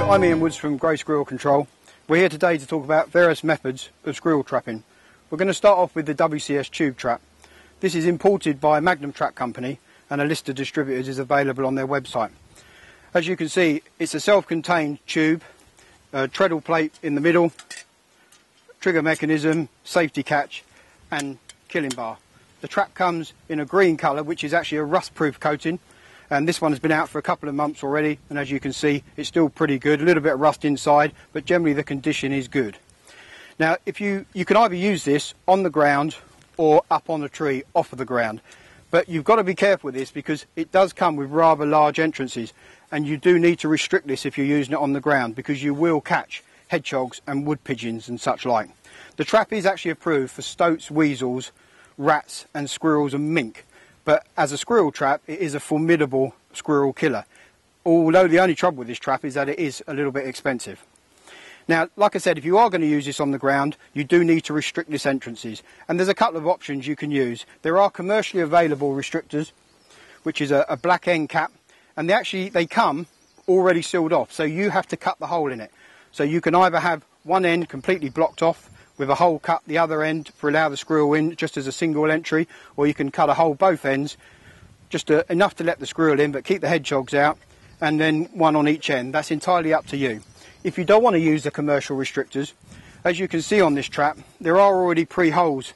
Hello, I'm Ian Woods from Grey Squirrel Control. We're here today to talk about various methods of squirrel trapping. We're going to start off with the WCS Tube Trap. This is imported by Magnum Trap Company and a list of distributors is available on their website. As you can see, it's a self-contained tube, a treadle plate in the middle, trigger mechanism, safety catch and killing bar. The trap comes in a green colour, which is actually a rust-proof coating. And this one has been out for a couple of months already, and as you can see, it's still pretty good. A little bit of rust inside, but generally the condition is good. Now, if you can either use this on the ground or up on a tree off of the ground, but you've got to be careful with this because it does come with rather large entrances, and you do need to restrict this if you're using it on the ground because you will catch hedgehogs and wood pigeons and such like. The trap is actually approved for stoats, weasels, rats and squirrels and mink. But as a squirrel trap, it is a formidable squirrel killer. Although the only trouble with this trap is that it is a little bit expensive. Now, like I said, if you are going to use this on the ground, you do need to restrict this entrances. And there's a couple of options you can use. There are commercially available restrictors, which is a black end cap. And they come already sealed off, so you have to cut the hole in it. So you can either have one end completely blocked off, with a hole cut the other end for allow the squirrel in just as a single entry, or you can cut a hole both ends, just enough to let the squirrel in but keep the hedgehogs out, and then one on each end. That's entirely up to you. If you don't want to use the commercial restrictors, as you can see on this trap, there are already pre-holes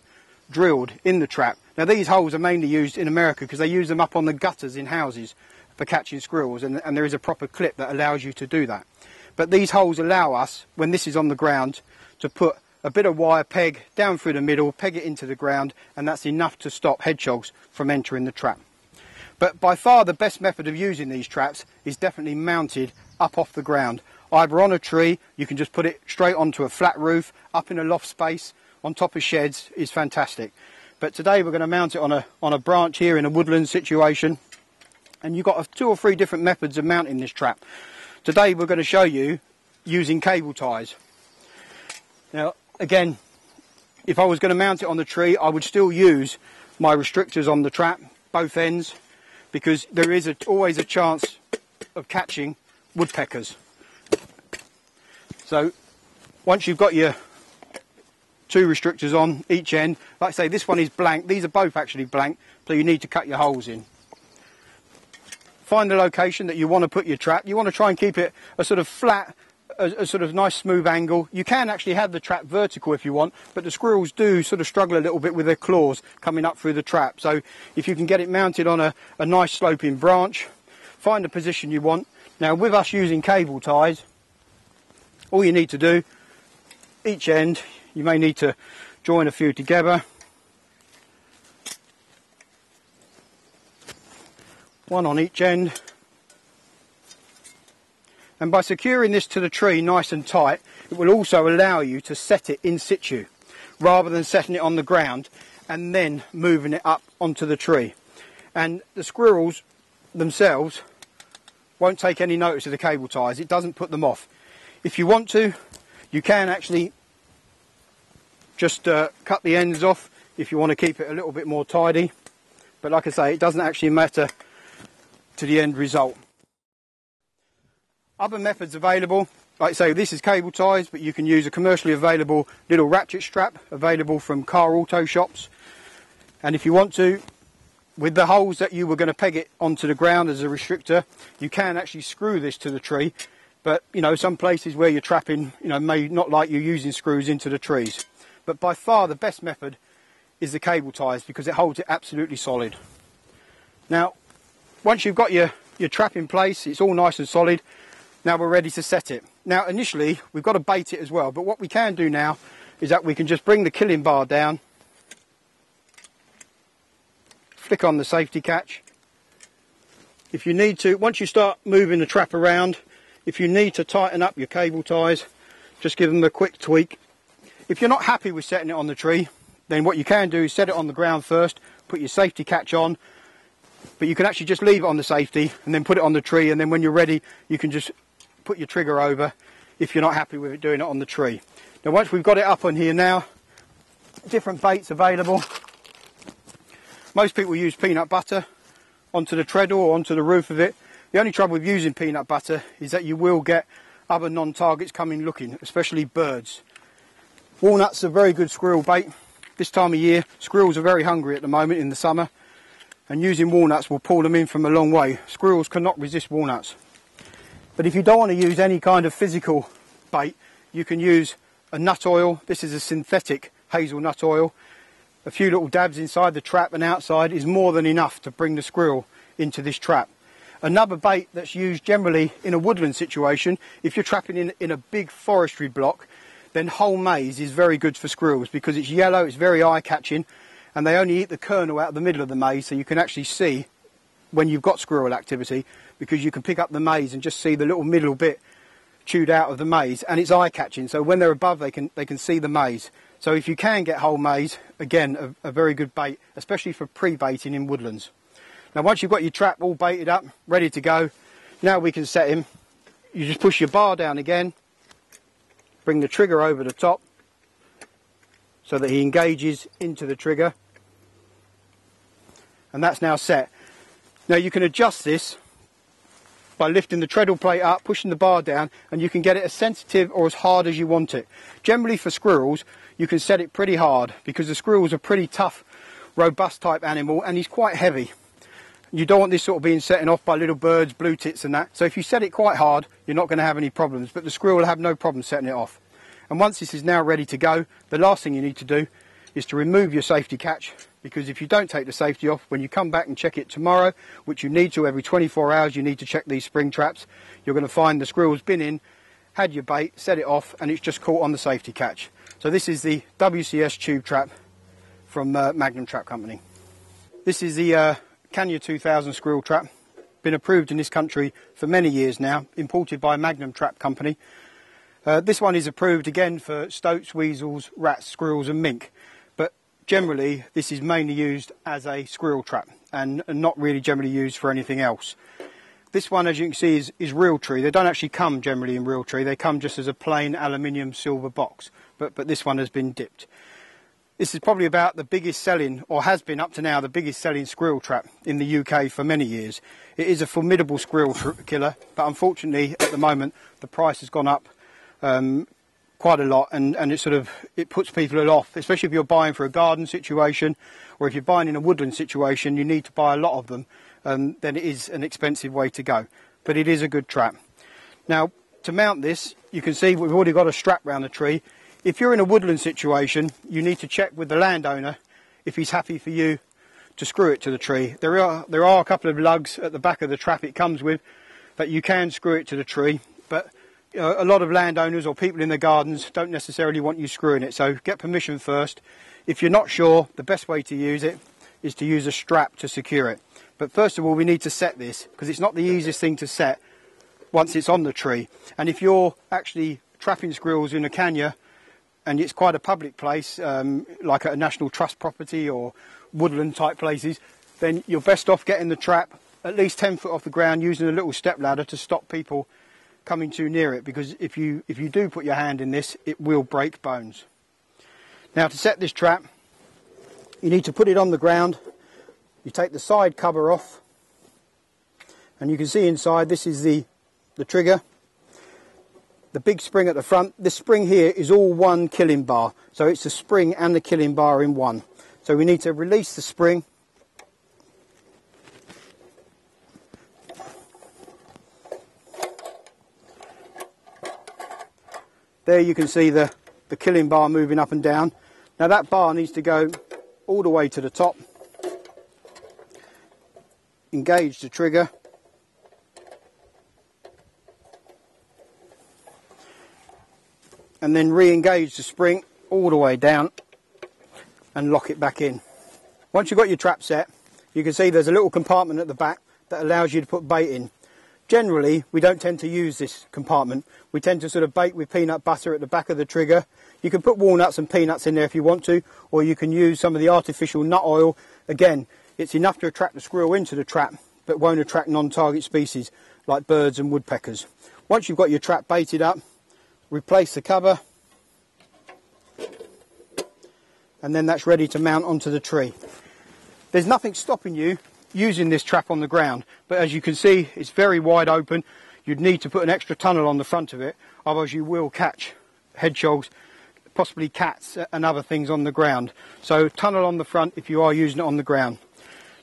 drilled in the trap. Now these holes are mainly used in America because they use them up on the gutters in houses for catching squirrels, and there is a proper clip that allows you to do that. But these holes allow us, when this is on the ground, to put a bit of wire peg down through the middle, peg it into the ground, and that's enough to stop hedgehogs from entering the trap. But by far the best method of using these traps is definitely mounted up off the ground. Either on a tree, you can just put it straight onto a flat roof, up in a loft space, on top of sheds is fantastic. But today we're going to mount it on a branch here in a woodland situation. And you've got 2 or 3 different methods of mounting this trap. Today we're going to show you using cable ties. Now, again, if I was going to mount it on the tree, I would still use my restrictors on the trap, both ends, because there is always a chance of catching woodpeckers. So, once you've got your 2 restrictors on each end, like I say, this one is blank. These are both actually blank, so you need to cut your holes in. Find the location that you want to put your trap. You want to try and keep it a sort of flat, a sort of nice smooth angle. You can actually have the trap vertical if you want, but the squirrels do sort of struggle a little bit with their claws coming up through the trap. So if you can get it mounted on a nice sloping branch, find the position you want. Now with us using cable ties, all you need to do, each end, you may need to join a few together. One on each end. And by securing this to the tree nice and tight, it will also allow you to set it in situ, rather than setting it on the ground and then moving it up onto the tree. And the squirrels themselves won't take any notice of the cable ties. It doesn't put them off. If you want to, you can actually just cut the ends off if you want to keep it a little bit more tidy. But like I say, it doesn't actually matter to the end result. Other methods available, like I say, this is cable ties, but you can use a commercially available little ratchet strap available from car auto shops. And if you want to, with the holes that you were going to peg it onto the ground as a restrictor, you can actually screw this to the tree. But, you know, some places where you're trapping, you know, may not like you using screws into the trees. But by far the best method is the cable ties because it holds it absolutely solid. Now, once you've got your trap in place, it's all nice and solid. Now we're ready to set it. Now initially we've got to bait it as well, but what we can do now is that we can just bring the killing bar down, flick on the safety catch. If you need to, once you start moving the trap around, if you need to tighten up your cable ties, just give them a quick tweak. If you're not happy with setting it on the tree, then what you can do is set it on the ground first, put your safety catch on, but you can actually just leave it on the safety and then put it on the tree, and then when you're ready you can just put your trigger over if you're not happy with it doing it on the tree. Now once we've got it up on here now, different baits available. Most people use peanut butter onto the treadle or onto the roof of it. The only trouble with using peanut butter is that you will get other non-targets come in looking, especially birds. Walnuts are very good squirrel bait. This time of year, squirrels are very hungry at the moment in the summer, and using walnuts will pull them in from a long way. Squirrels cannot resist walnuts. But if you don't want to use any kind of physical bait, you can use a nut oil. This is a synthetic hazelnut oil. A few little dabs inside the trap and outside is more than enough to bring the squirrel into this trap. Another bait that's used generally in a woodland situation, if you're trapping in a big forestry block, then whole maize is very good for squirrels because it's yellow, it's very eye-catching, and they only eat the kernel out of the middle of the maize, so you can actually see when you've got squirrel activity, because you can pick up the maize and just see the little middle bit chewed out of the maize, and it's eye-catching, so when they're above they can see the maize. So if you can get whole maize, again, a very good bait, especially for pre-baiting in woodlands. Now once you've got your trap all baited up, ready to go, now we can set him. You just push your bar down again, bring the trigger over the top so that he engages into the trigger, and that's now set. Now you can adjust this by lifting the treadle plate up, pushing the bar down, and you can get it as sensitive or as hard as you want it. Generally for squirrels you can set it pretty hard because the squirrel's a pretty tough, robust type animal, and he's quite heavy. You don't want this sort of being setting off by little birds, blue tits and that. So if you set it quite hard, you're not going to have any problems, but the squirrel will have no problem setting it off. And once this is now ready to go, the last thing you need to do is to remove your safety catch, because if you don't take the safety off, when you come back and check it tomorrow, which you need to every 24 hours, you need to check these spring traps, you're going to find the squirrel's been in, had your bait, set it off, and it's just caught on the safety catch. So this is the WCS Tube Trap from Magnum Trap Company. This is the Kenya 2000 squirrel trap, been approved in this country for many years now, imported by Magnum Trap Company. This one is approved again for stoats, weasels, rats, squirrels and mink, but generally this is mainly used as a squirrel trap and not really generally used for anything else. This one, as you can see, is Realtree. They don't actually come generally in Realtree, they come just as a plain aluminium silver box, but this one has been dipped. This is probably about the biggest selling, or has been up to now, the biggest selling squirrel trap in the UK for many years. It is a formidable squirrel killer, but unfortunately at the moment the price has gone up quite a lot, and it puts people off, especially if you're buying for a garden situation, or if you're buying in a woodland situation, you need to buy a lot of them, then it is an expensive way to go. But it is a good trap. Now to mount this, you can see we've already got a strap around the tree. If you're in a woodland situation, you need to check with the landowner if he's happy for you to screw it to the tree. There are a couple of lugs at the back of the trap it comes with that you can screw it to the tree, but a lot of landowners or people in their gardens don't necessarily want you screwing it, so get permission first. If you're not sure, the best way to use it is to use a strap to secure it. But first of all, we need to set this, because it's not the easiest thing to set once it's on the tree. And if you're actually trapping squirrels in a Kenya, and it's quite a public place, like at a National Trust property or woodland type places, then you're best off getting the trap at least 10 foot off the ground, using a little step ladder to stop people coming too near it, because if you do put your hand in this, it will break bones. Now to set this trap, you need to put it on the ground. You take the side cover off, and you can see inside this is the trigger. The big spring at the front, this spring here is all one killing bar, so it's the spring and the killing bar in one. So we need to release the spring, there you can see the killing bar moving up and down. Now that bar needs to go all the way to the top, engage the trigger, and then re-engage the spring all the way down and lock it back in. Once you've got your trap set, you can see there's a little compartment at the back that allows you to put bait in. Generally, we don't tend to use this compartment. We tend to sort of bait with peanut butter at the back of the trigger. You can put walnuts and peanuts in there if you want to, or you can use some of the artificial nut oil. Again, it's enough to attract the squirrel into the trap, but won't attract non-target species like birds and woodpeckers. Once you've got your trap baited up, replace the cover, and then that's ready to mount onto the tree. There's nothing stopping you using this trap on the ground, but as you can see, it's very wide open. you'd need to put an extra tunnel on the front of it, otherwise you will catch hedgehogs, possibly cats and other things on the ground. So tunnel on the front if you are using it on the ground.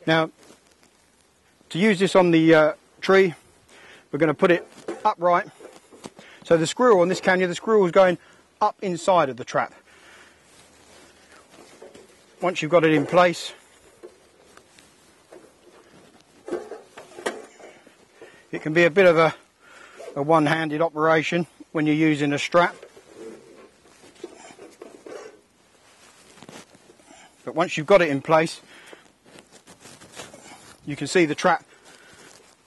Now, to use this on the tree, we're going to put it upright. So the squirrel on this canyon, the squirrel is going up inside of the trap. Once you've got it in place, it can be a bit of a one-handed operation when you're using a strap. But once you've got it in place, you can see the trap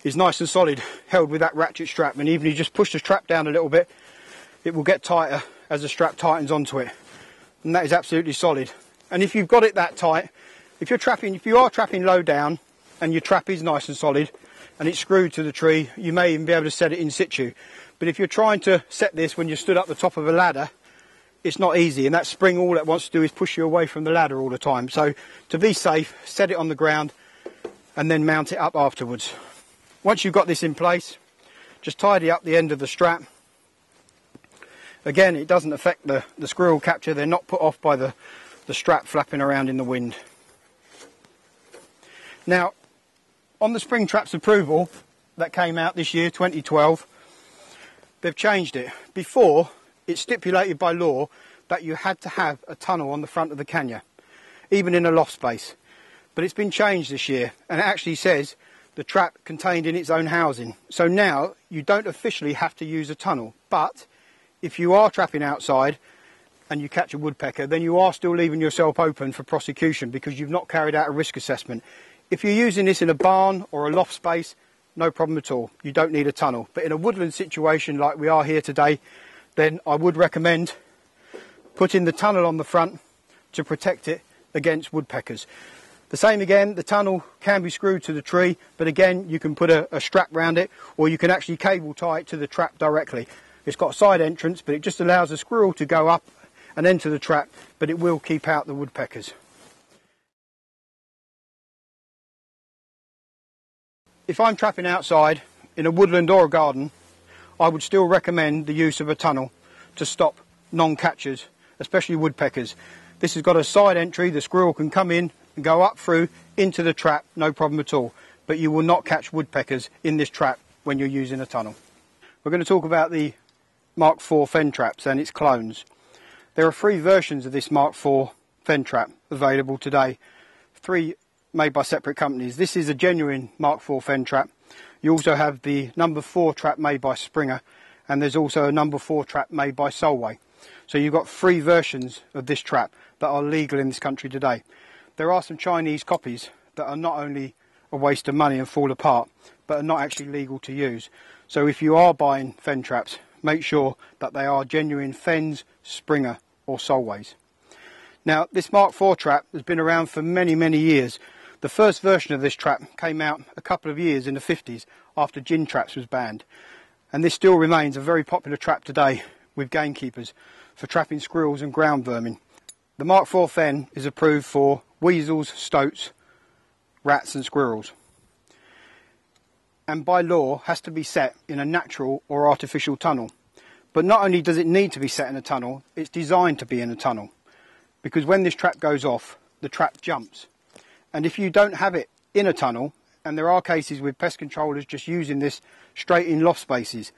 is nice and solid, held with that ratchet strap, and even if you just push the strap down a little bit, it will get tighter as the strap tightens onto it, and that is absolutely solid. And if you've got it that tight, if you are trapping low down and your trap is nice and solid and it's screwed to the tree, you may even be able to set it in situ. But if you're trying to set this when you're stood up the top of a ladder, it's not easy, and that spring all it wants to do is push you away from the ladder all the time. So to be safe, set it on the ground and then mount it up afterwards. Once you've got this in place, just tidy up the end of the strap. Again, it doesn't affect the squirrel capture. They're not put off by the strap flapping around in the wind. Now, on the spring traps approval that came out this year, 2012, they've changed it. Before, it's stipulated by law that you had to have a tunnel on the front of the canyon, even in a loft space. But it's been changed this year, and it actually says the trap contained in its own housing. So now you don't officially have to use a tunnel, but if you are trapping outside and you catch a woodpecker, then you are still leaving yourself open for prosecution because you've not carried out a risk assessment. If you're using this in a barn or a loft space, no problem at all. You don't need a tunnel. But in a woodland situation like we are here today, then I would recommend putting the tunnel on the front to protect it against woodpeckers. The same again, the tunnel can be screwed to the tree, but again, you can put a strap around it, or you can actually cable tie it to the trap directly. It's got a side entrance, but it just allows the squirrel to go up and enter the trap, but it will keep out the woodpeckers. If I'm trapping outside in a woodland or a garden, I would still recommend the use of a tunnel to stop non-catchers, especially woodpeckers. This has got a side entry, the squirrel can come in and go up through into the trap, no problem at all. But you will not catch woodpeckers in this trap when you're using a tunnel. We're going to talk about the Mark IV Fen Traps and its clones. There are 3 versions of this Mark IV Fen Trap available today, 3 made by separate companies. This is a genuine Mark IV Fen Trap. You also have the number 4 trap made by Springer, and there's also a number 4 trap made by Solway. So you've got 3 versions of this trap that are legal in this country today. There are some Chinese copies that are not only a waste of money and fall apart, but are not actually legal to use. So if you are buying Fen traps, make sure that they are genuine Fens, Springer or Solways. Now, this Mark IV trap has been around for many, many years. The first version of this trap came out a couple of years in the 50s after gin traps was banned. And this still remains a very popular trap today with gamekeepers for trapping squirrels and ground vermin. The Mark IV Fen is approved for weasels, stoats, rats and squirrels. And by law has to be set in a natural or artificial tunnel. But not only does it need to be set in a tunnel, it's designed to be in a tunnel. Because when this trap goes off, the trap jumps. And if you don't have it in a tunnel, and there are cases with pest controllers just using this straight in loft spaces,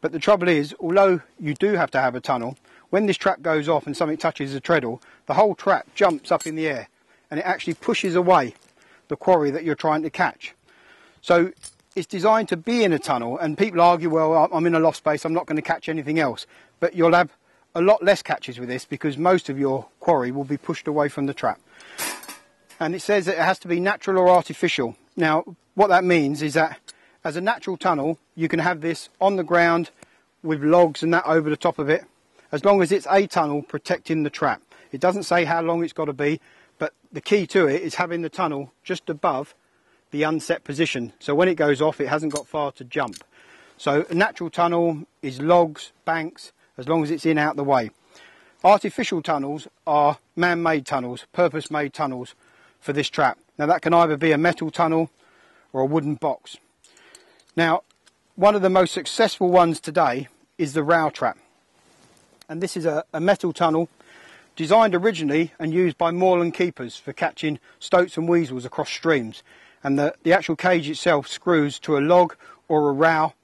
but the trouble is, although you do have to have a tunnel, when this trap goes off and something touches the treadle, the whole trap jumps up in the air and it actually pushes away the quarry that you're trying to catch. So it's designed to be in a tunnel, and people argue, well, I'm in a loft space, I'm not going to catch anything else. But you'll have a lot less catches with this because most of your quarry will be pushed away from the trap. And it says that it has to be natural or artificial. Now, what that means is that as a natural tunnel, you can have this on the ground with logs and that over the top of it, as long as it's a tunnel protecting the trap. It doesn't say how long it's got to be, but the key to it is having the tunnel just above the unset position. So when it goes off, it hasn't got far to jump. So a natural tunnel is logs, banks, as long as it's in out the way. Artificial tunnels are man-made tunnels, purpose-made tunnels for this trap. Now that can either be a metal tunnel or a wooden box. Now one of the most successful ones today is the rail trap. And this is a metal tunnel designed originally and used by moorland keepers for catching stoats and weasels across streams. And the actual cage itself screws to a log or a rail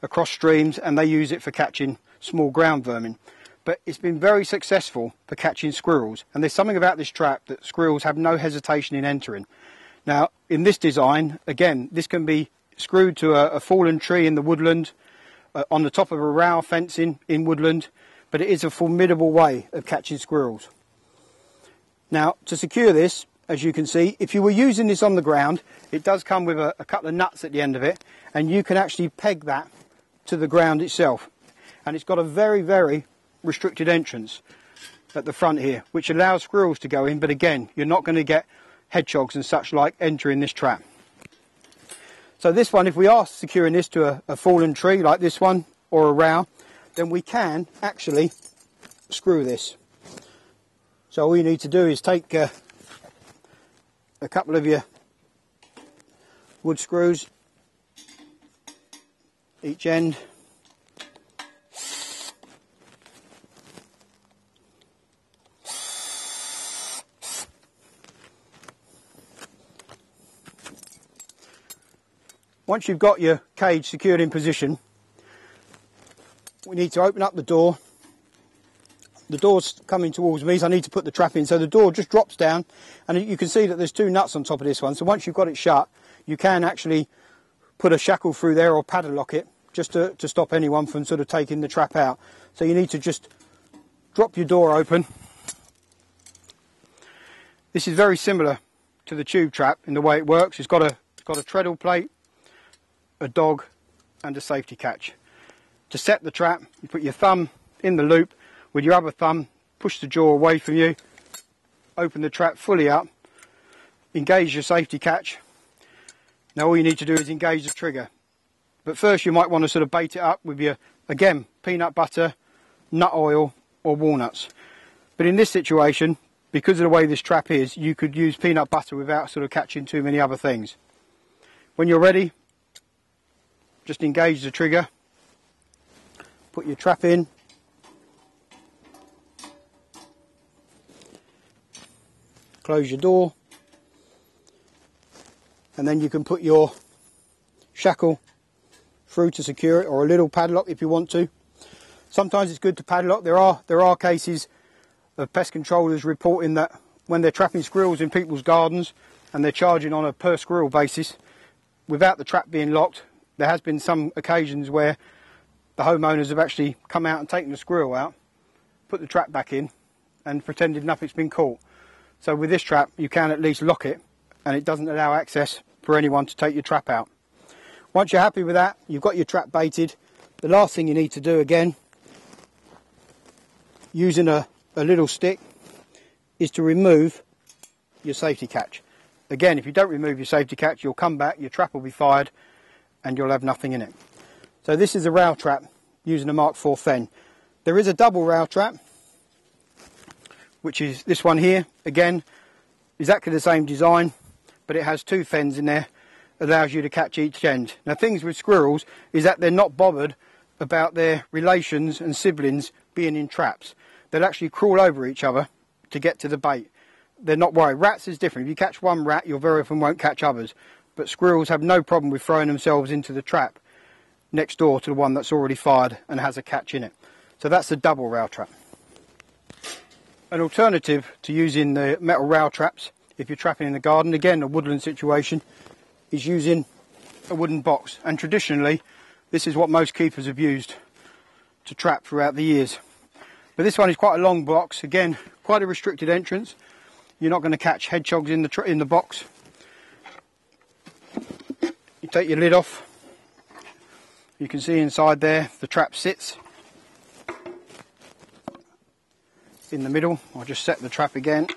across streams, and they use it for catching small ground vermin. But it's been very successful for catching squirrels, and there's something about this trap that squirrels have no hesitation in entering. Now, in this design, again, this can be screwed to a fallen tree in the woodland, on the top of a rail fencing in woodland, but it is a formidable way of catching squirrels. Now, to secure this, as you can see, if you were using this on the ground, it does come with a couple of nuts at the end of it, and you can actually peg that to the ground itself. And it's got a very, very restricted entrance at the front here, which allows squirrels to go in, but again, you're not going to get hedgehogs and such like entering this trap. So this one, if we are securing this to a fallen tree like this one, or a rail, then we can actually screw this. So all you need to do is take a couple of your wood screws, each end, once you've got your cage secured in position, we need to open up the door. The door's coming towards me, so I need to put the trap in. So the door just drops down, and you can see that there's two nuts on top of this one. So once you've got it shut, you can actually put a shackle through there or padlock it, just to stop anyone from sort of taking the trap out. So you need to just drop your door open. This is very similar to the tube trap in the way it works. It's got a treadle plate, a dog, and a safety catch. To set the trap, you put your thumb in the loop. With your other thumb, push the jaw away from you, open the trap fully up, engage your safety catch. Now all you need to do is engage the trigger. But first you might want to sort of bait it up with your, again, peanut butter, nut oil or walnuts. But in this situation, because of the way this trap is, you could use peanut butter without sort of catching too many other things. When you're ready, just engage the trigger, put your trap in, close your door, and then you can put your shackle through to secure it, or a little padlock if you want to. Sometimes it's good to padlock. There are cases of pest controllers reporting that when they're trapping squirrels in people's gardens and they're charging on a per squirrel basis, without the trap being locked, there has been some occasions where the homeowners have actually come out and taken the squirrel out, put the trap back in, and pretended nothing's been caught. So with this trap, you can at least lock it, and it doesn't allow access for anyone to take your trap out. Once you're happy with that, you've got your trap baited. The last thing you need to do, again, using a little stick, is to remove your safety catch. Again, if you don't remove your safety catch, you'll come back, your trap will be fired, and you'll have nothing in it. So this is a rail trap using a Mark IV Fen. There is a double rail trap, which is this one here. Again, exactly the same design, but it has two Fens in there, allows you to catch each end. Now, things with squirrels is that they're not bothered about their relations and siblings being in traps. They'll actually crawl over each other to get to the bait. They're not worried. Rats is different. If you catch one rat, you very often won't catch others. But squirrels have no problem with throwing themselves into the trap next door to the one that's already fired and has a catch in it. So that's the double rail trap. An alternative to using the metal rail traps, if you're trapping in the garden, again a woodland situation, is using a wooden box. And traditionally, this is what most keepers have used to trap throughout the years. But this one is quite a long box, again, quite a restricted entrance. You're not going to catch hedgehogs in the box. You take your lid off. You can see inside there the trap sits in the middle. I'll just set the trap again.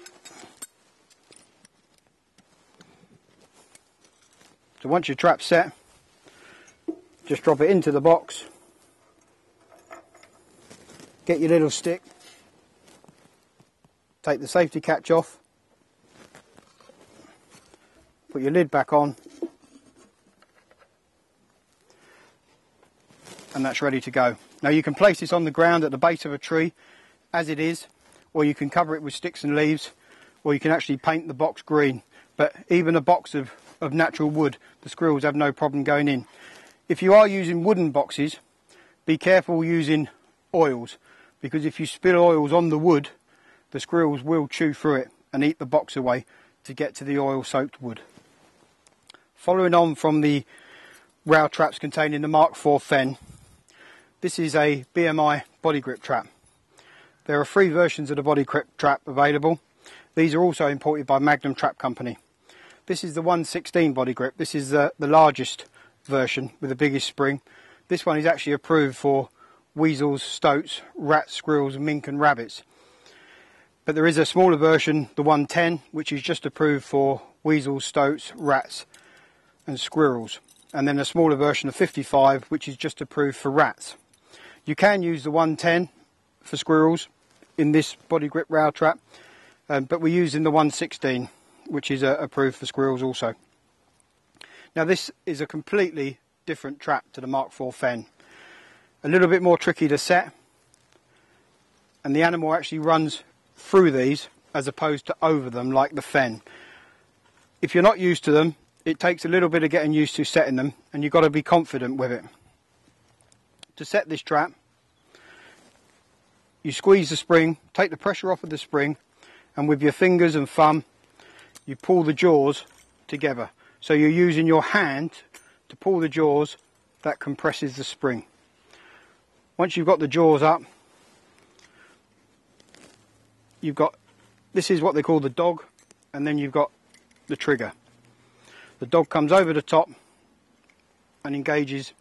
So once your trap's set, just drop it into the box. Get your little stick. Take the safety catch off. Put your lid back on. and that's ready to go. Now you can place this on the ground at the base of a tree as it is, or you can cover it with sticks and leaves, or you can actually paint the box green. But even a box of natural wood, the squirrels have no problem going in. If you are using wooden boxes, be careful using oils, because if you spill oils on the wood, the squirrels will chew through it and eat the box away to get to the oil soaked wood. Following on from the rail traps containing the Mark IV Fen, this is a BMI body grip trap. There are 3 versions of the body grip trap available. These are also imported by Magnum Trap Company. This is the 1/16 body grip. This is the largest version with the biggest spring. This one is actually approved for weasels, stoats, rats, squirrels, mink and rabbits. But there is a smaller version, the 110, which is just approved for weasels, stoats, rats and squirrels. And then a smaller version of 55, which is just approved for rats. You can use the 110 for squirrels in this body grip rail trap, but we're using the 1/16, which is approved for squirrels also. Now this is a completely different trap to the Mark IV Fen. A little bit more tricky to set, and the animal actually runs through these as opposed to over them like the Fen. If you're not used to them, it takes a little bit of getting used to setting them, and you've got to be confident with it. To set this trap, you squeeze the spring, take the pressure off of the spring, and with your fingers and thumb you pull the jaws together. So you're using your hand to pull the jaws that compresses the spring. Once you've got the jaws up, you've got, this is what they call the dog, and then you've got the trigger. The dog comes over the top and engages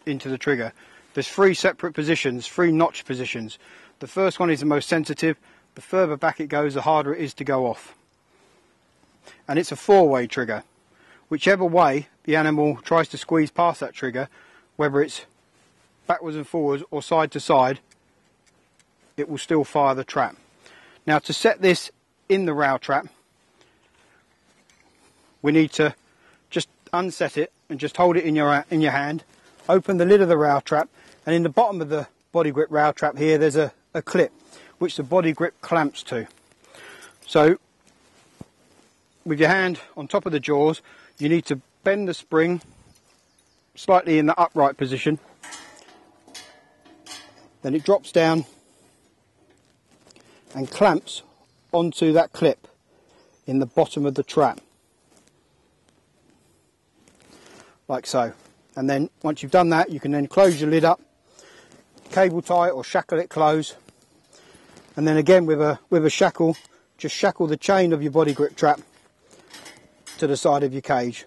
into the trigger. There's 3 separate positions, 3 notch positions. The first one is the most sensitive. The further back it goes, the harder it is to go off. And it's a 4-way trigger. Whichever way the animal tries to squeeze past that trigger, whether it's backwards and forwards or side to side, it will still fire the trap. Now to set this in the rail trap, we need to just unset it and just hold it in your hand, open the lid of the rail trap, and in the bottom of the body grip rail trap here there's a clip which the body grip clamps to. So with your hand on top of the jaws, you need to bend the spring slightly in the upright position, then it drops down and clamps onto that clip in the bottom of the trap, like so. And then once you've done that, you can then close your lid up, cable tie it or shackle it close, and then again with a shackle, just shackle the chain of your body grip trap to the side of your cage,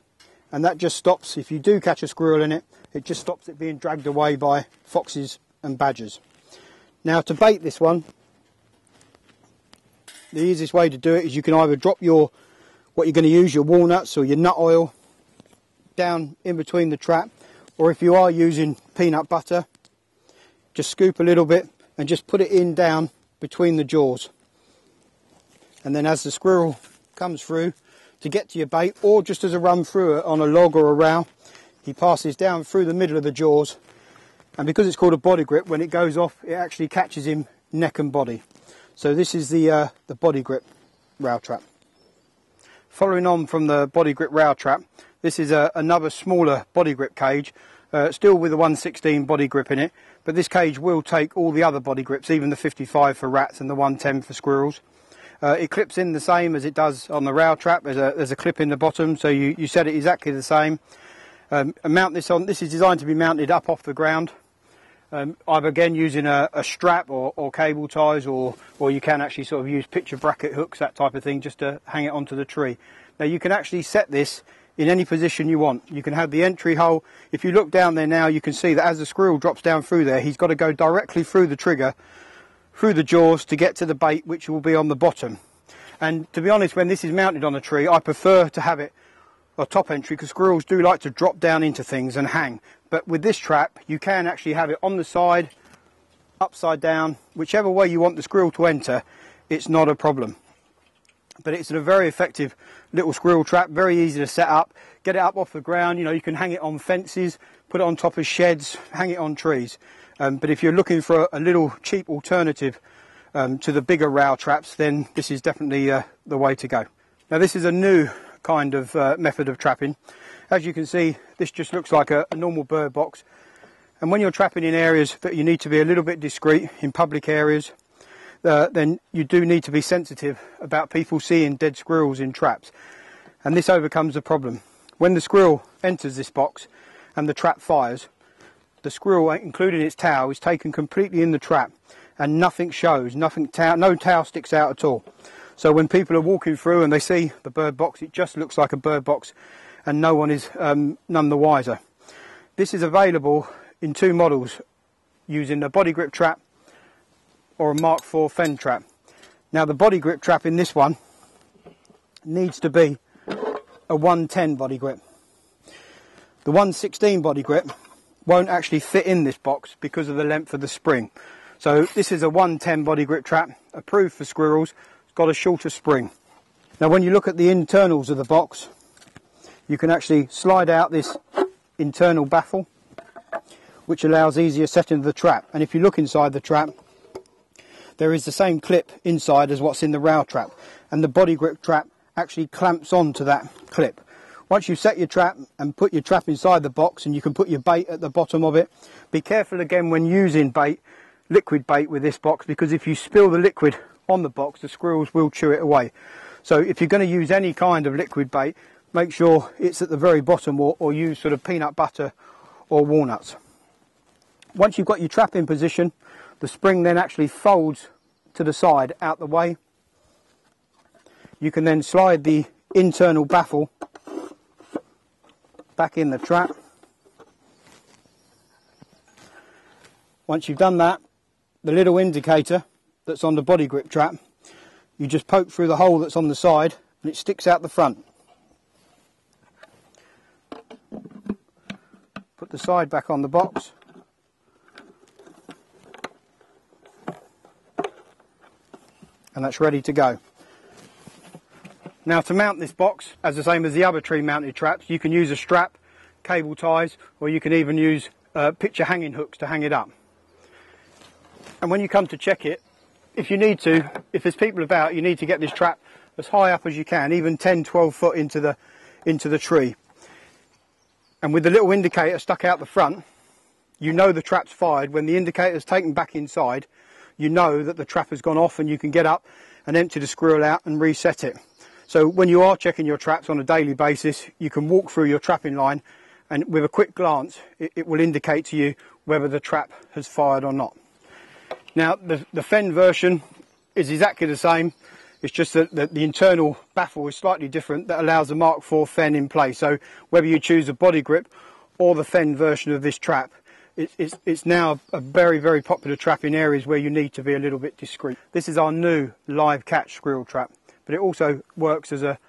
and that just stops, if you do catch a squirrel in it, it just stops it being dragged away by foxes and badgers. Now to bait this one, the easiest way to do it is you can either drop what you're going to use, your walnuts or your nut oil, down in between the trap, or if you are using peanut butter, just scoop a little bit and just put it in down between the jaws. And then as the squirrel comes through to get to your bait, or just as a run through it on a log or a rail, he passes down through the middle of the jaws, and because it's called a body grip, when it goes off it actually catches him neck and body. So this is the body grip rail trap. Following on from the body grip rail trap, this is another smaller body grip cage, still with a 1/16 body grip in it, but this cage will take all the other body grips, even the 55 for rats and the 110 for squirrels. It clips in the same as it does on the rail trap. There's a clip in the bottom, so you set it exactly the same. Mount this on. This is designed to be mounted up off the ground, either again using a strap or cable ties, or you can actually sort of use picture bracket hooks, that type of thing, just to hang it onto the tree. Now you can actually set this in any position you want. You can have the entry hole. If you look down there now, you can see that as the squirrel drops down through there, he's got to go directly through the trigger, through the jaws, to get to the bait, which will be on the bottom. And to be honest, when this is mounted on a tree, I prefer to have it a top entry, because squirrels do like to drop down into things and hang. But with this trap, you can actually have it on the side, upside down, whichever way you want the squirrel to enter, it's not a problem. but it's a very effective little squirrel trap, very easy to set up. Get it up off the ground, you know, you can hang it on fences, put it on top of sheds, hang it on trees. But if you're looking for a little cheap alternative to the bigger rail traps, then this is definitely the way to go. Now this is a new kind of method of trapping. As you can see, this just looks like a normal bird box. And when you're trapping in areas that you need to be a little bit discreet, in public areas, then you do need to be sensitive about people seeing dead squirrels in traps. And this overcomes the problem. When the squirrel enters this box and the trap fires, the squirrel, including its tail, is taken completely in the trap and nothing shows, no tail sticks out at all. So when people are walking through and they see the bird box, it just looks like a bird box and no one is none the wiser. This is available in 2 models, using a body grip trap or a Mark IV Fen trap. Now the body grip trap in this one needs to be a 110 body grip. The 116 body grip won't actually fit in this box because of the length of the spring. So this is a 110 body grip trap, approved for squirrels. It's got a shorter spring. Now when you look at the internals of the box, you can actually slide out this internal baffle, which allows easier setting of the trap. And if you look inside the trap, there is the same clip inside as what's in the rail trap, and the body grip trap actually clamps onto that clip. Once you set your trap and put your trap inside the box, and you can put your bait at the bottom of it, be careful again when using bait, liquid bait with this box, because if you spill the liquid on the box, the squirrels will chew it away. So if you're going to use any kind of liquid bait, make sure it's at the very bottom, or use sort of peanut butter or walnuts. Once you've got your trap in position, the spring then actually folds to the side out the way. You can then slide the internal baffle back in the trap. Once you've done that, the little indicator that's on the body grip trap, you just poke through the hole that's on the side and it sticks out the front. Put the side back on the box. And that's ready to go. Now to mount this box, as the same as the other tree mounted traps, you can use a strap, cable ties, or you can even use picture hanging hooks to hang it up. And when you come to check it, if you need to, if there's people about, you need to get this trap as high up as you can, even 10-12 foot into the tree. And with the little indicator stuck out the front, you know the trap's fired. When the indicator's taken back inside, you know that the trap has gone off, and you can get up and empty the squirrel out and reset it. So when you are checking your traps on a daily basis, you can walk through your trapping line, and with a quick glance it will indicate to you whether the trap has fired or not. Now the Fen version is exactly the same. It's just that the internal baffle is slightly different, that allows the Mark IV Fen in place. So whether you choose a body grip or the Fen version of this trap, it's now a very, very popular trap in areas where you need to be a little bit discreet. This is our new live catch squirrel trap, but it also works as a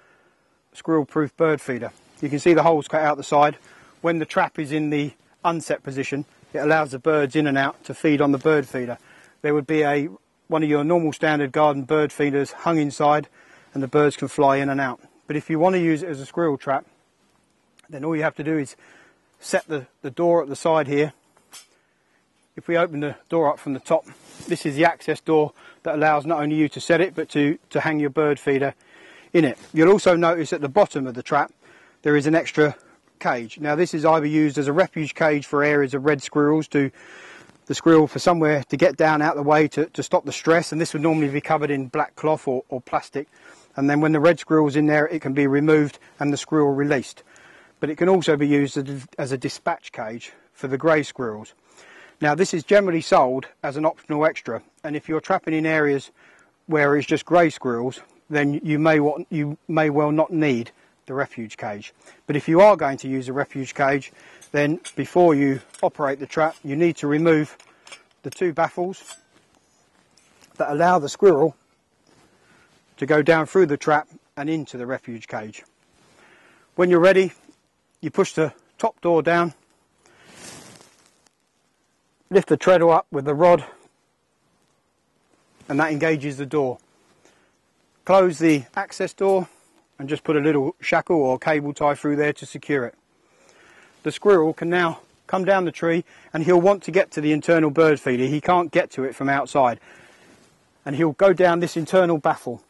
squirrel proof bird feeder. You can see the holes cut out the side. When the trap is in the unset position, it allows the birds in and out to feed on the bird feeder. There would be one of your normal standard garden bird feeders hung inside, and the birds can fly in and out. But if you want to use it as a squirrel trap, then all you have to do is set the door at the side here. If we open the door up from the top, this is the access door that allows not only you to set it, but to hang your bird feeder in it. You'll also notice at the bottom of the trap there is an extra cage. Now this is either used as a refuge cage for areas of red squirrels, to the squirrel for somewhere to get down out of the way to stop the stress, and this would normally be covered in black cloth or plastic, and then when the red squirrel's in there, it can be removed and the squirrel released. But it can also be used as a dispatch cage for the grey squirrels. Now this is generally sold as an optional extra, and if you're trapping in areas where it's just grey squirrels, then you may well not need the refuge cage. But if you are going to use a refuge cage, then before you operate the trap, you need to remove the 2 baffles that allow the squirrel to go down through the trap and into the refuge cage. When you're ready, you push the top door down, lift the treadle up with the rod, and that engages the door. Close the access door and just put a little shackle or cable tie through there to secure it. The squirrel can now come down the tree and he'll want to get to the internal bird feeder. He can't get to it from outside. And he'll go down this internal baffle.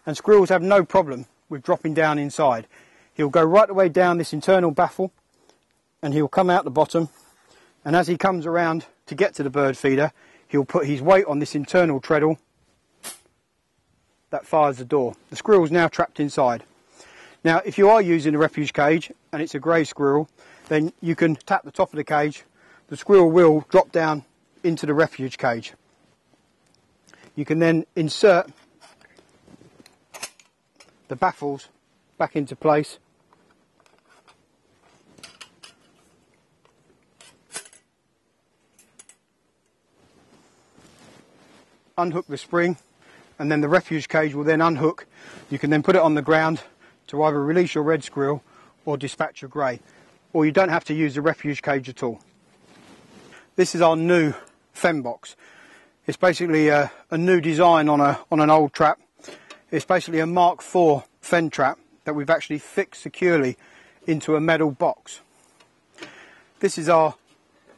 And squirrels have no problem with dropping down inside. He'll go right the way down this internal baffle and he'll come out the bottom. And as he comes around to get to the bird feeder, he'll put his weight on this internal treadle. That fires the door. The squirrel's now trapped inside. Now, if you are using a refuge cage and it's a grey squirrel, then you can tap the top of the cage. The squirrel will drop down into the refuge cage. You can then insert the baffles back into place. Unhook the spring, and then the refuge cage will then unhook. You can then put it on the ground to either release your red squirrel or dispatch your grey, or you don't have to use the refuge cage at all. This is our new FEM Box. It's basically a new design on an old trap. It's basically a Mark IV Fen Trap that we've actually fixed securely into a metal box. This is our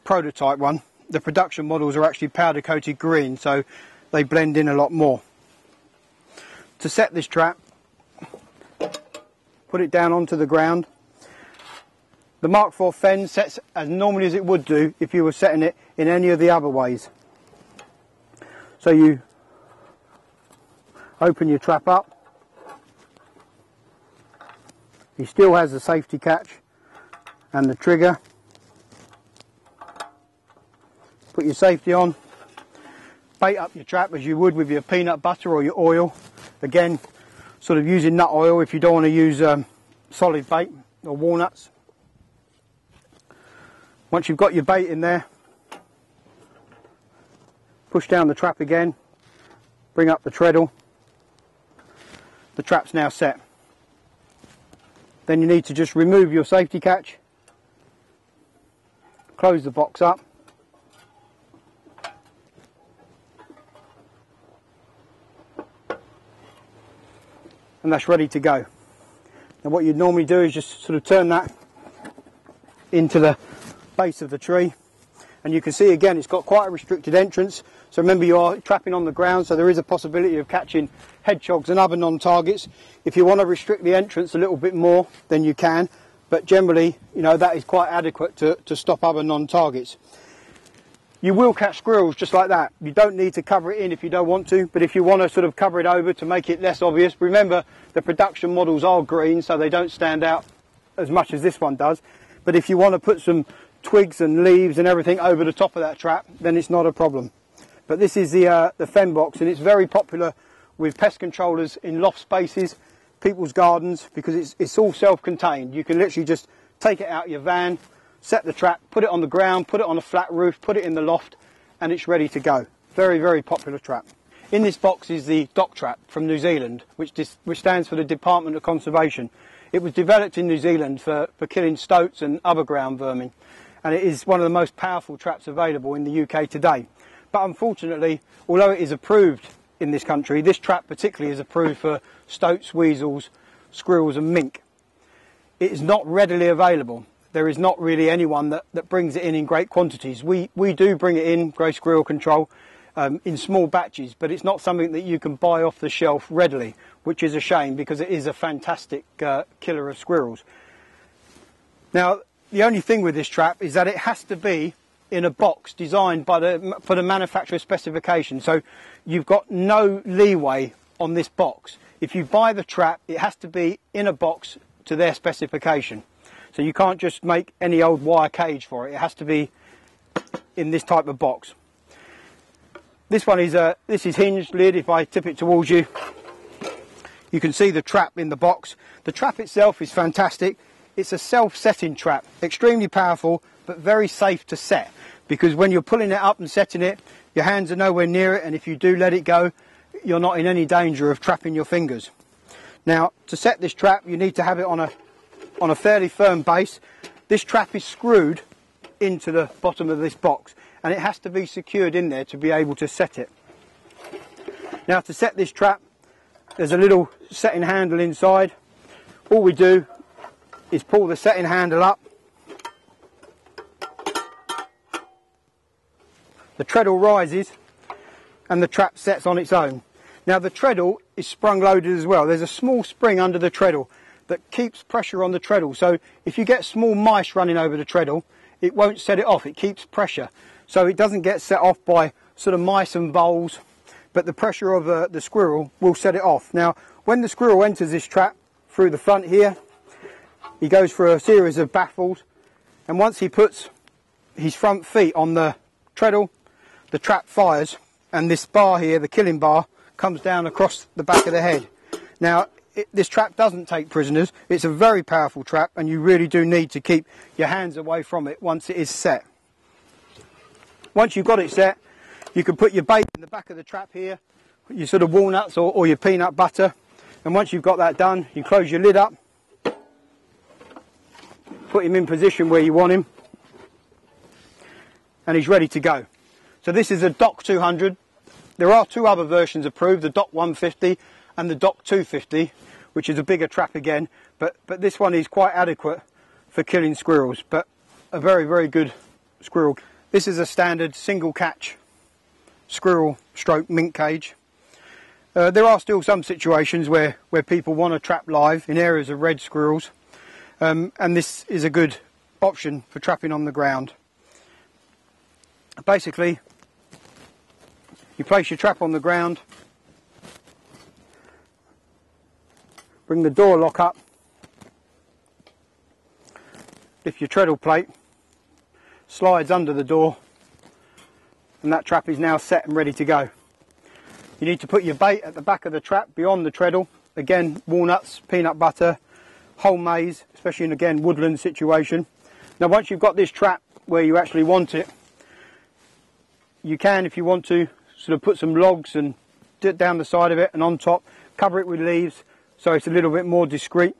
prototype one. The production models are actually powder coated green, so they blend in a lot more. To set this trap, put it down onto the ground. The Mark IV Fen sets as normally as it would do if you were setting it in any of the other ways. So you open your trap up. He still has the safety catch and the trigger. Put your safety on. Bait up your trap as you would with your peanut butter or your oil. Again, sort of using nut oil if you don't want to use solid bait or walnuts. Once you've got your bait in there, push down the trap again, bring up the treadle. The trap's now set. Then you need to just remove your safety catch, close the box up, and that's ready to go. Now what you'd normally do is just sort of turn that into the base of the tree, and you can see again it's got quite a restricted entrance. So remember, you are trapping on the ground, so there is a possibility of catching hedgehogs and other non-targets. If you want to restrict the entrance a little bit more, then you can, but generally, you know, that is quite adequate to stop other non-targets. You will catch squirrels just like that. You don't need to cover it in if you don't want to, but if you want to sort of cover it over to make it less obvious, remember the production models are green, so they don't stand out as much as this one does. But if you want to put some twigs and leaves and everything over the top of that trap, then it's not a problem. But this is the FEM Box, and it's very popular with pest controllers in loft spaces, people's gardens, because it's all self-contained. You can literally just take it out your van, set the trap, put it on the ground, put it on a flat roof, put it in the loft, and it's ready to go. Very, very popular trap. In this box is the Dock Trap from New Zealand, which stands for the Department of Conservation. It was developed in New Zealand for killing stoats and other ground vermin, and it is one of the most powerful traps available in the UK today. But unfortunately, although it is approved in this country, this trap particularly is approved for stoats, weasels, squirrels and mink. It is not readily available. There is not really anyone that brings it in great quantities. We do bring it in, grey squirrel control, in small batches, but it's not something that you can buy off the shelf readily, which is a shame because it is a fantastic killer of squirrels. Now, the only thing with this trap is that it has to be in a box designed for the manufacturer's specification. So you've got no leeway on this box. If you buy the trap, it has to be in a box to their specification. So you can't just make any old wire cage for it. It has to be in this type of box. This one is this is hinged lid. If I tip it towards you, you can see the trap in the box. The trap itself is fantastic. It's a self-setting trap, extremely powerful, but very safe to set, because when you're pulling it up and setting it, your hands are nowhere near it, and if you do let it go, you're not in any danger of trapping your fingers. Now, to set this trap, you need to have it on a fairly firm base. This trap is screwed into the bottom of this box, and it has to be secured in there to be able to set it. Now, to set this trap, there's a little setting handle inside. All we do is pull the setting handle up. The treadle rises and the trap sets on its own. Now the treadle is sprung loaded as well. There's a small spring under the treadle that keeps pressure on the treadle. So if you get small mice running over the treadle, it won't set it off. It keeps pressure. So it doesn't get set off by sort of mice and voles, but the pressure of the squirrel will set it off. Now when the squirrel enters this trap through the front here, he goes for a series of baffles, and once he puts his front feet on the treadle, the trap fires, and this bar here, the killing bar, comes down across the back of the head. Now this trap doesn't take prisoners. It's a very powerful trap, and you really do need to keep your hands away from it once it is set. Once you've got it set, you can put your bait in the back of the trap here, your sort of walnuts or your peanut butter, and once you've got that done, you close your lid up, put him in position where you want him, and he's ready to go. So this is a Dock 200. There are two other versions approved, the Dock 150 and the Dock 250, which is a bigger trap again, but this one is quite adequate for killing squirrels, but a very, very good squirrel. This is a standard single catch squirrel stroke mink cage. There are still some situations where people want to trap live in areas of red squirrels, and this is a good option for trapping on the ground. Basically, you place your trap on the ground, bring the door lock up, lift your treadle plate, slides under the door, and that trap is now set and ready to go. You need to put your bait at the back of the trap beyond the treadle. Again, walnuts, peanut butter, whole maize, especially in, again, woodland situation. Now once you've got this trap where you actually want it, you can, if you want to, sort of put some logs and down the side of it and on top, cover it with leaves so it's a little bit more discreet.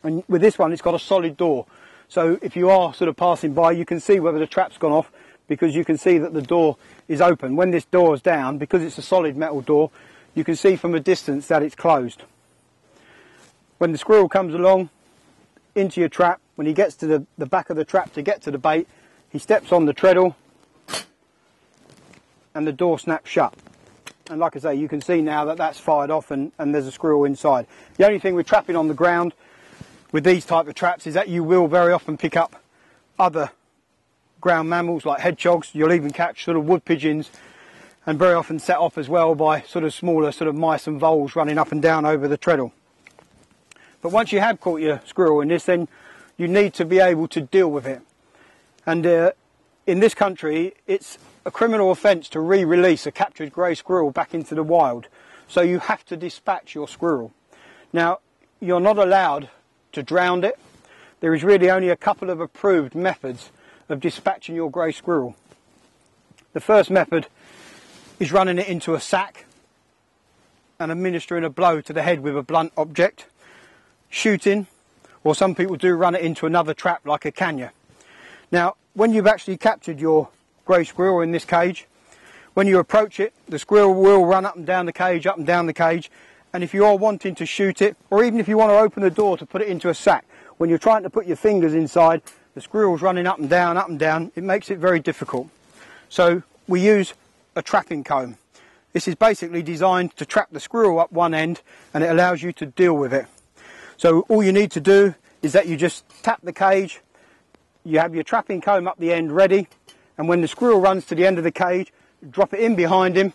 And with this one, it's got a solid door, so if you are sort of passing by, you can see whether the trap's gone off, because you can see that the door is open. When this door is down, because it's a solid metal door, you can see from a distance that it's closed. When the squirrel comes along into your trap, when he gets to the back of the trap to get to the bait, he steps on the treadle and the door snaps shut. And like I say, you can see now that that's fired off and there's a squirrel inside. The only thing with trapping on the ground with these type of traps is that you will very often pick up other ground mammals like hedgehogs. You'll even catch sort of wood pigeons, and very often set off as well by sort of smaller sort of mice and voles running up and down over the treadle. But once you have caught your squirrel in this, then you need to be able to deal with it. And in this country, it's a criminal offence to re-release a captured grey squirrel back into the wild. So you have to dispatch your squirrel. Now, you're not allowed to drown it. There is really only a couple of approved methods of dispatching your grey squirrel. The first method is running it into a sack and administering a blow to the head with a blunt object, shooting, or some people do run it into another trap like a canyon. Now, when you've actually captured your grey squirrel in this cage, when you approach it, the squirrel will run up and down the cage, up and down the cage, and if you are wanting to shoot it, or even if you want to open the door to put it into a sack, when you're trying to put your fingers inside, the squirrel's running up and down, it makes it very difficult. So we use a trapping comb. This is basically designed to trap the squirrel up one end, and it allows you to deal with it. So all you need to do is that you just tap the cage, you have your trapping comb up the end ready, and when the squirrel runs to the end of the cage, drop it in behind him,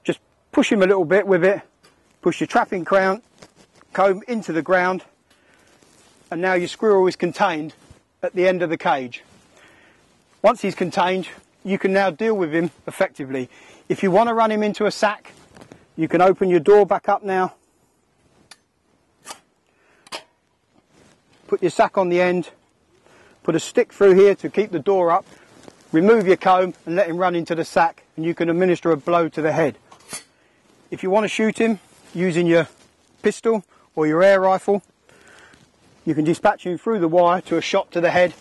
just push him a little bit with it, push your trapping comb into the ground, and now your squirrel is contained at the end of the cage. Once he's contained, you can now deal with him effectively. If you want to run him into a sack, you can open your door back up now, put your sack on the end, put a stick through here to keep the door up, remove your comb and let him run into the sack, and you can administer a blow to the head. If you want to shoot him using your pistol or your air rifle, you can dispatch him through the wire to a shot to the head,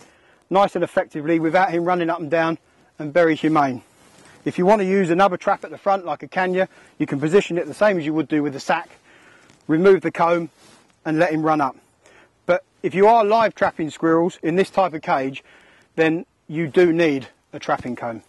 nice and effectively, without him running up and down, and very humane. If you want to use another trap at the front like a canyer, you can position it the same as you would do with a sack, remove the comb and let him run up. But if you are live trapping squirrels in this type of cage, then you do need a trapping comb.